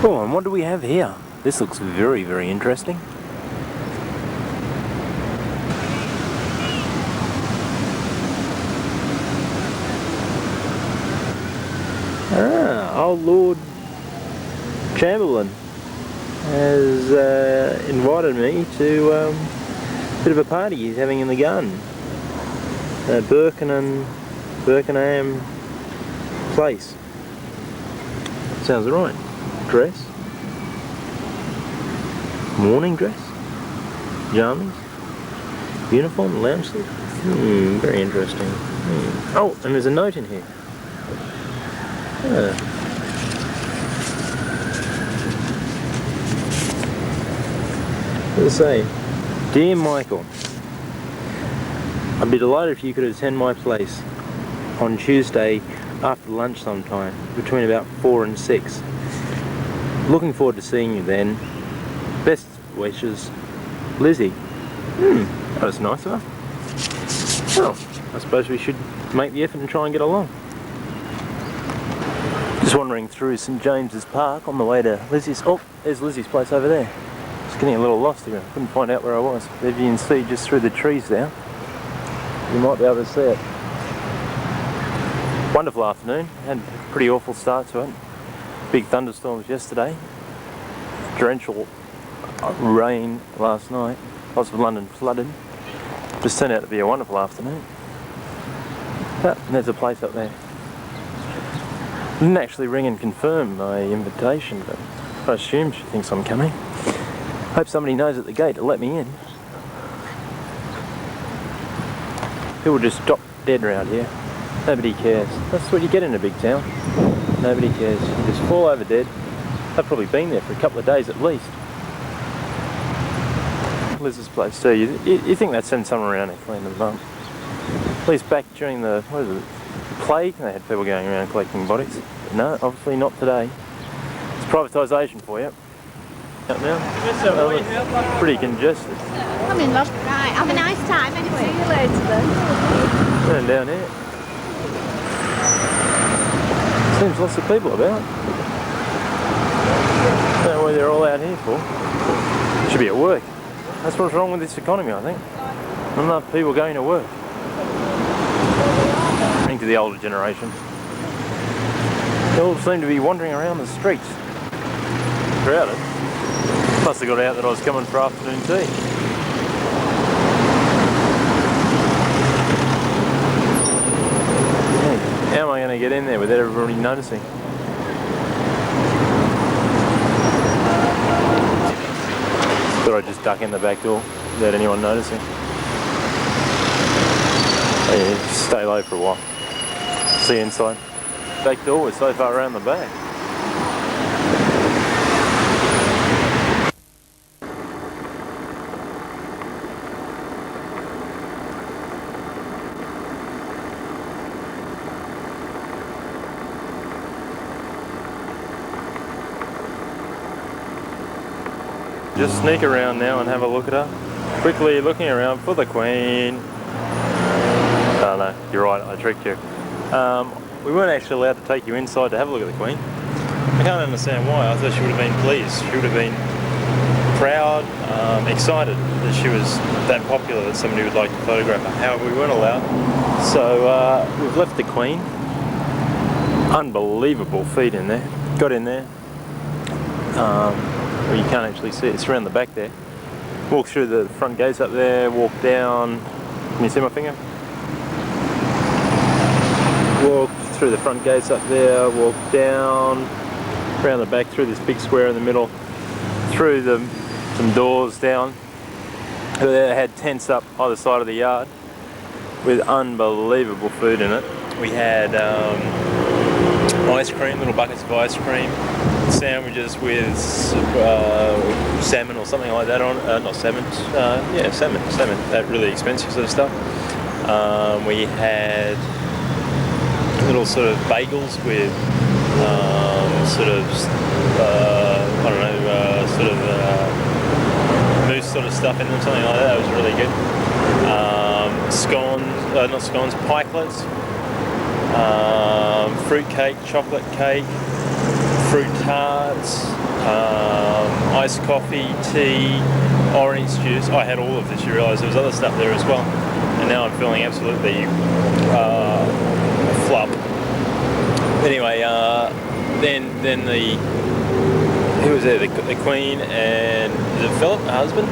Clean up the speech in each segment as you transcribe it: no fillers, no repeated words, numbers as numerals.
Oh, and what do we have here? This looks very, very interesting. Old Lord Chamberlain has invited me to a bit of a party he's having in the garden. Birkenham Place. Sounds right. Dress. Morning dress. Jammies. Uniform. Lounge suit. Very interesting. Oh, and there's a note in here. What does it say? Dear Michael, I'd be delighted if you could attend my place on Tuesday after lunch sometime, between about 4 and 6. Looking forward to seeing you then. Best wishes, Lizzie. That was nice of her. Well, I suppose we should make the effort and try and get along. Just wandering through St James's Park on the way to Lizzie's. Oh, there's Lizzie's place over there. Just getting a little lost here. I couldn't find out where I was. If you can see just through the trees there, you might be able to see it. Wonderful afternoon. Had a pretty awful start to it. Big thunderstorms yesterday. Torrential rain last night. Lots of London flooded. Just turned out to be a wonderful afternoon. But there's a place up there. Didn't actually ring and confirm my invitation, but I assume she thinks I'm coming. Hope somebody knows at the gate to let me in. People just stop dead around here. Nobody cares. That's what you get in a big town. Nobody cares. You just fall over dead. They've probably been there for a couple of days at least. Liz's place too. You think they'd send someone around and clean them up. At least back during the, what is it, plague, they had people going around collecting bodies. But no, obviously not today. It's privatisation for you. Out now. Pretty congested. I'm in love. Right, have a nice time anyway. See you later then. And down here. Seems lots of people about. Don't know what they're all out here for. Should be at work. That's what's wrong with this economy, I think. Not enough people going to work. I think to the older generation. They all seem to be wandering around the streets. Crowded. Plus they got out that I was coming for afternoon tea. Hey, how am I going to get in there without everybody noticing? Thought I'd just duck in the back door without anyone noticing. Yeah, just stay low for a while. See you inside. Back door was so far around the back. Just sneak around now and have a look at her. Quickly looking around for the Queen. Oh no, you're right, I tricked you. We weren't actually allowed to take you inside to have a look at the Queen. I can't understand why. I thought she would have been pleased. She would have been proud, excited that she was that popular that somebody would like to photograph her. However, we weren't allowed. So we've left the Queen. Unbelievable feat in there. Got in there. Well, you can't actually see it. It's around the back there. Walk through the front gates up there, walk down. Can you see my finger? Walk through the front gates up there, walk down, around the back through this big square in the middle, through some doors down. They had tents up either side of the yard with unbelievable food in it. We had ice cream, little buckets of ice cream, sandwiches with salmon or something like that on, not salmon, yeah, salmon, that really expensive sort of stuff. We had little sort of bagels with sort of, I don't know, sort of mousse sort of stuff in them, something like that. That was really good. Scones, not scones, pikelets, fruit cake, chocolate cake, fruit tarts, iced coffee, tea, orange juice. I had all of this, you realise there was other stuff there as well. And now I'm feeling absolutely flop. Anyway, then who was there? The Queen and is it Philip, her husband?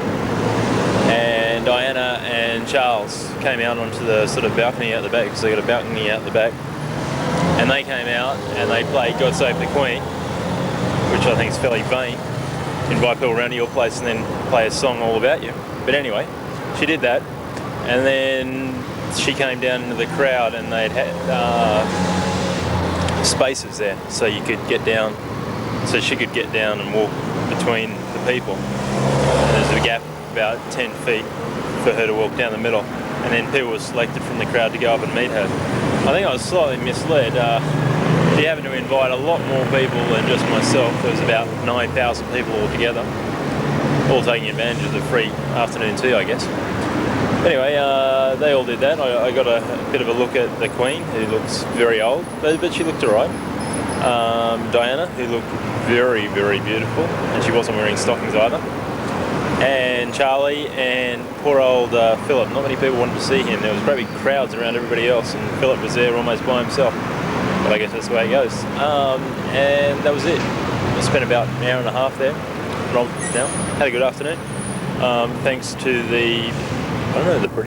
And Diana and Charles came out onto the sort of balcony out the back, because they got a balcony out the back. And they came out and they played God Save the Queen, which I think is fairly vain. Invite people around to your place and then play a song all about you. But anyway, she did that. And then she came down into the crowd and they'd had spaces there so you could get down, so she could get down and walk between the people. And there's a gap about 10 feet for her to walk down the middle. And then people were selected from the crowd to go up and meet her. I think I was slightly misled. She happened to invite a lot more people than just myself. There was about 9,000 people altogether, all taking advantage of the free afternoon tea, I guess. Anyway, they all did that. I got a bit of a look at the Queen, who looks very old, but she looked alright. Diana, who looked very, very beautiful, and she wasn't wearing stockings either. And Charlie and poor old Philip. Not many people wanted to see him. There was great big crowds around everybody else, and Philip was there almost by himself. But I guess that's the way it goes. And that was it. I spent about an hour and a half there. Now, had a good afternoon. Thanks to the, I don't know, the